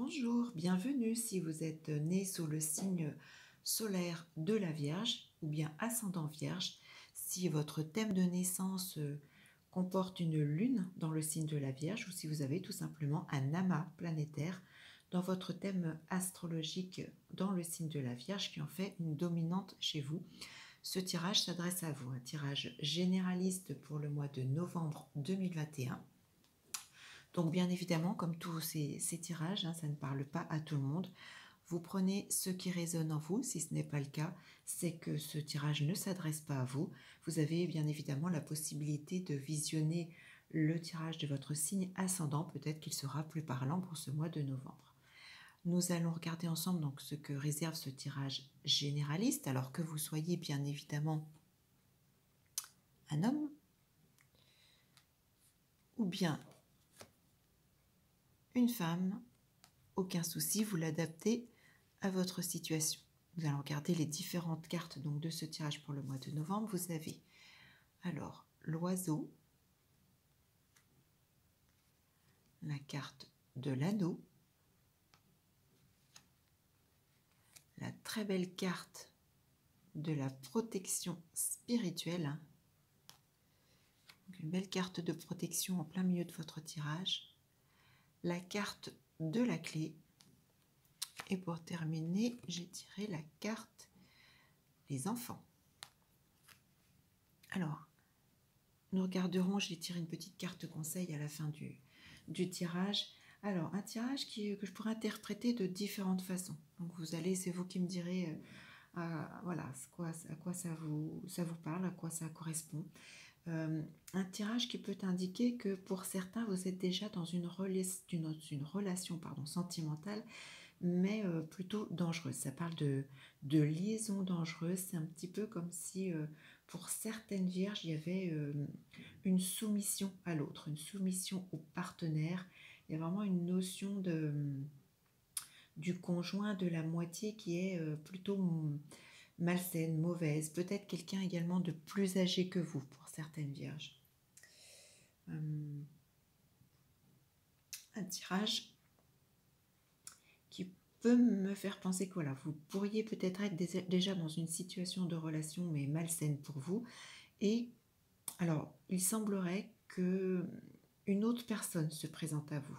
Bonjour, bienvenue si vous êtes né sous le signe solaire de la Vierge ou bien ascendant Vierge. Si votre thème de naissance comporte une lune dans le signe de la Vierge ou si vous avez tout simplement un amas planétaire dans votre thème astrologique dans le signe de la Vierge qui en fait une dominante chez vous. Ce tirage s'adresse à vous, un tirage généraliste pour le mois de novembre 2021. Donc bien évidemment, comme tous ces tirages, ça ne parle pas à tout le monde. Vous prenez ce qui résonne en vous. Si ce n'est pas le cas, c'est que ce tirage ne s'adresse pas à vous. Vous avez bien évidemment la possibilité de visionner le tirage de votre signe ascendant. Peut-être qu'il sera plus parlant pour ce mois de novembre. Nous allons regarder ensemble donc ce que réserve ce tirage généraliste, alors que vous soyez bien évidemment un homme ou bien une femme. Aucun souci, vous l'adaptez à votre situation. Nous allons regarder les différentes cartes donc, de ce tirage pour le mois de novembre. Vous avez alors l'oiseau, la carte de l'anneau, la très belle carte de la protection spirituelle, une belle carte de protection en plein milieu de votre tirage, la carte de la clé, et pour terminer, j'ai tiré la carte des enfants. Alors, nous regarderons, j'ai tiré une petite carte conseil à la fin du tirage. Alors, un tirage que je pourrais interpréter de différentes façons. Donc, c'est vous qui me direz voilà, à quoi ça vous parle, à quoi ça correspond. Un tirage qui peut indiquer que pour certains, vous êtes déjà dans une relation sentimentale, mais plutôt dangereuse. Ça parle de liaison dangereuse. C'est un petit peu comme si pour certaines vierges, il y avait une soumission à l'autre, une soumission au partenaire. Il y a vraiment une notion du conjoint, de la moitié qui est plutôt malsaine, mauvaise. Peut-être quelqu'un également de plus âgé que vous pour certaines vierges. Un tirage qui peut me faire penser que voilà, vous pourriez peut-être être déjà dans une situation de relation mais malsaine pour vous. Et alors, il semblerait que une autre personne se présente à vous.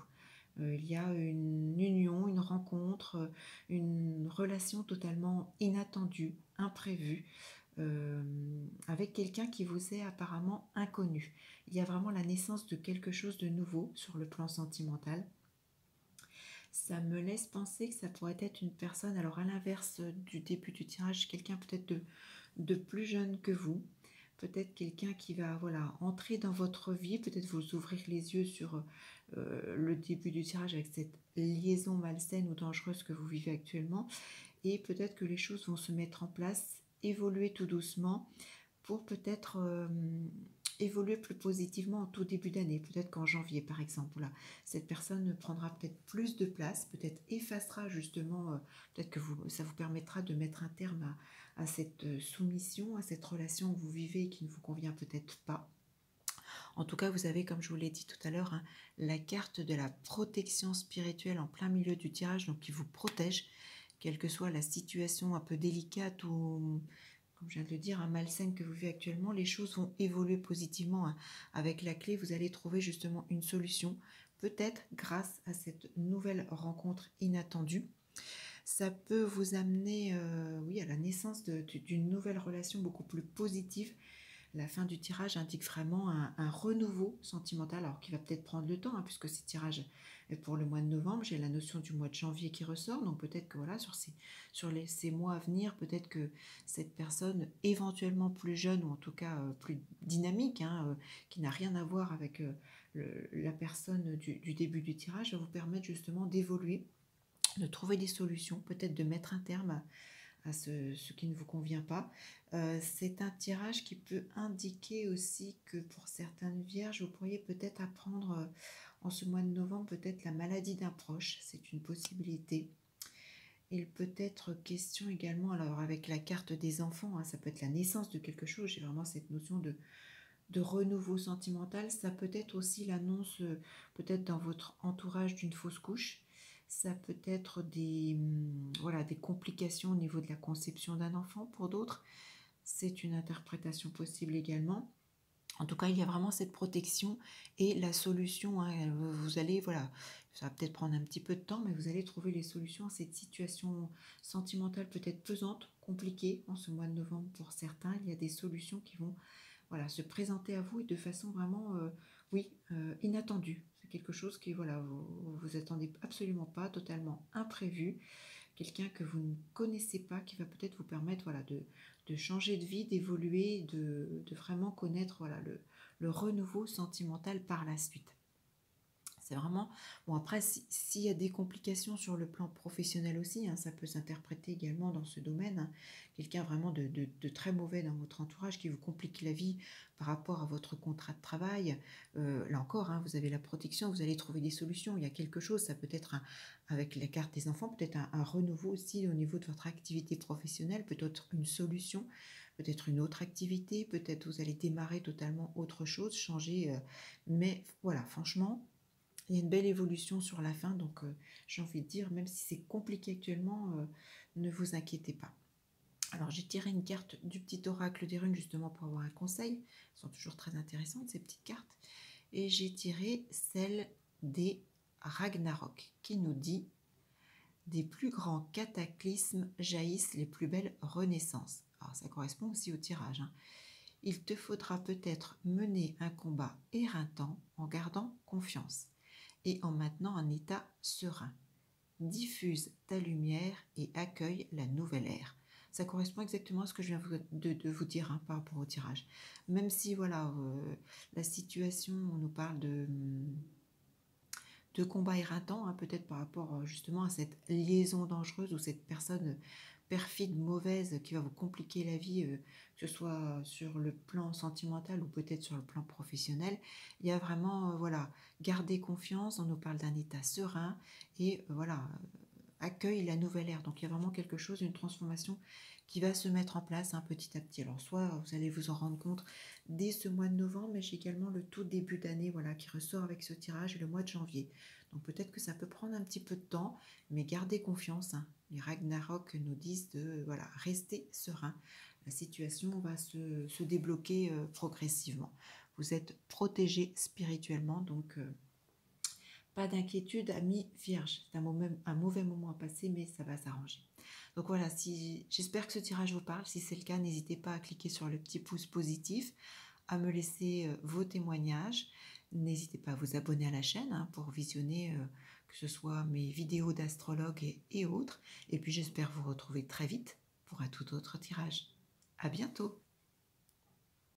Il y a une union, une rencontre, une relation totalement inattendue, imprévue, avec quelqu'un qui vous est apparemment inconnu. Il y a vraiment la naissance de quelque chose de nouveau sur le plan sentimental. Ça me laisse penser que ça pourrait être une personne, alors à l'inverse du début du tirage, quelqu'un peut-être de plus jeune que vous, peut-être quelqu'un qui va entrer dans votre vie, peut-être vous ouvrir les yeux sur le début du tirage avec cette liaison malsaine ou dangereuse que vous vivez actuellement, et peut-être que les choses vont se mettre en place, évoluer tout doucement pour peut-être évoluer plus positivement en tout début d'année, peut-être qu'en janvier par exemple. Là, cette personne prendra peut-être plus de place, peut-être effacera justement, peut-être que ça vous permettra de mettre un terme à cette soumission, à cette relation que vous vivez et qui ne vous convient peut-être pas. En tout cas, vous avez, comme je vous l'ai dit tout à l'heure, la carte de la protection spirituelle en plein milieu du tirage, donc qui vous protège, quelle que soit la situation un peu délicate ou, comme je viens de le dire, malsaine que vous vivez actuellement. Les choses vont évoluer positivement. Avec la clé, vous allez trouver justement une solution, peut-être grâce à cette nouvelle rencontre inattendue. Ça peut vous amener à la naissance d'une nouvelle relation beaucoup plus positive. La fin du tirage indique vraiment un renouveau sentimental, alors qui va peut-être prendre le temps, puisque ces tirages est pour le mois de novembre. J'ai la notion du mois de janvier qui ressort, donc peut-être que voilà, sur ces mois à venir, peut-être que cette personne, éventuellement plus jeune, ou en tout cas plus dynamique, qui n'a rien à voir avec la personne du début du tirage, va vous permettre justement d'évoluer, de trouver des solutions, peut-être de mettre un terme à ce qui ne vous convient pas. C'est un tirage qui peut indiquer aussi que pour certaines vierges, vous pourriez peut-être apprendre en ce mois de novembre peut-être la maladie d'un proche, c'est une possibilité. Il peut être question également, alors avec la carte des enfants, ça peut être la naissance de quelque chose, j'ai vraiment cette notion de renouveau sentimental. Ça peut être aussi l'annonce peut-être dans votre entourage d'une fausse couche. Ça peut être voilà, des complications au niveau de la conception d'un enfant pour d'autres. C'est une interprétation possible également. En tout cas, il y a vraiment cette protection et la solution, hein, vous allez, voilà, ça va peut-être prendre un petit peu de temps, mais vous allez trouver les solutions à cette situation sentimentale peut-être pesante, compliquée en ce mois de novembre pour certains. Il y a des solutions qui vont, voilà, se présenter à vous et de façon vraiment, oui, inattendue. C'est quelque chose qui, voilà, vous attendez absolument pas, totalement imprévu. Quelqu'un que vous ne connaissez pas, qui va peut-être vous permettre, voilà, de changer de vie, d'évoluer, de vraiment connaître, voilà, le renouveau sentimental par la suite. C'est vraiment... Bon, après, s'il y a des complications sur le plan professionnel aussi, hein, ça peut s'interpréter également dans ce domaine. Hein. Quelqu'un vraiment de très mauvais dans votre entourage qui vous complique la vie par rapport à votre contrat de travail. Là encore, hein, vous avez la protection, vous allez trouver des solutions. Il y a quelque chose, ça peut être, avec la carte des enfants, peut-être un renouveau aussi au niveau de votre activité professionnelle, peut-être une solution, peut-être une autre activité, peut-être vous allez démarrer totalement autre chose, changer. Mais voilà, franchement... Il y a une belle évolution sur la fin, donc j'ai envie de dire, même si c'est compliqué actuellement, ne vous inquiétez pas. Alors j'ai tiré une carte du petit oracle des runes justement pour avoir un conseil. Elles sont toujours très intéressantes ces petites cartes. Et j'ai tiré celle des Ragnarok qui nous dit: des plus grands cataclysmes jaillissent les plus belles renaissances. Alors ça correspond aussi au tirage. Hein. Il te faudra peut-être mener un combat éreintant en gardant confiance et en maintenant un état serein. Diffuse ta lumière et accueille la nouvelle ère. Ça correspond exactement à ce que je viens de vous dire, hein, par rapport au tirage. Même si, voilà, la situation, on nous parle de combat éreintant, hein, peut-être par rapport justement à cette liaison dangereuse ou cette personne perfide, mauvaise, qui va vous compliquer la vie, que ce soit sur le plan sentimental ou peut-être sur le plan professionnel. Il y a vraiment, voilà, garder confiance, on nous parle d'un état serein et voilà, accueille la nouvelle ère. Donc il y a vraiment quelque chose, une transformation qui va se mettre en place, hein, petit à petit. Alors soit vous allez vous en rendre compte dès ce mois de novembre, mais j'ai également le tout début d'année, voilà, qui ressort avec ce tirage, et le mois de janvier. Donc peut-être que ça peut prendre un petit peu de temps, mais gardez confiance. Hein. Les Ragnarok nous disent de, voilà, rester serein. La situation va se débloquer progressivement. Vous êtes protégé spirituellement, donc pas d'inquiétude, amis vierges. C'est un mauvais moment à passer, mais ça va s'arranger. Donc voilà, j'espère que ce tirage vous parle. Si c'est le cas, n'hésitez pas à cliquer sur le petit pouce positif, à me laisser vos témoignages. N'hésitez pas à vous abonner à la chaîne, hein, pour visionner que ce soit mes vidéos d'astrologue et autres. Et puis j'espère vous retrouver très vite pour un tout autre tirage. À bientôt!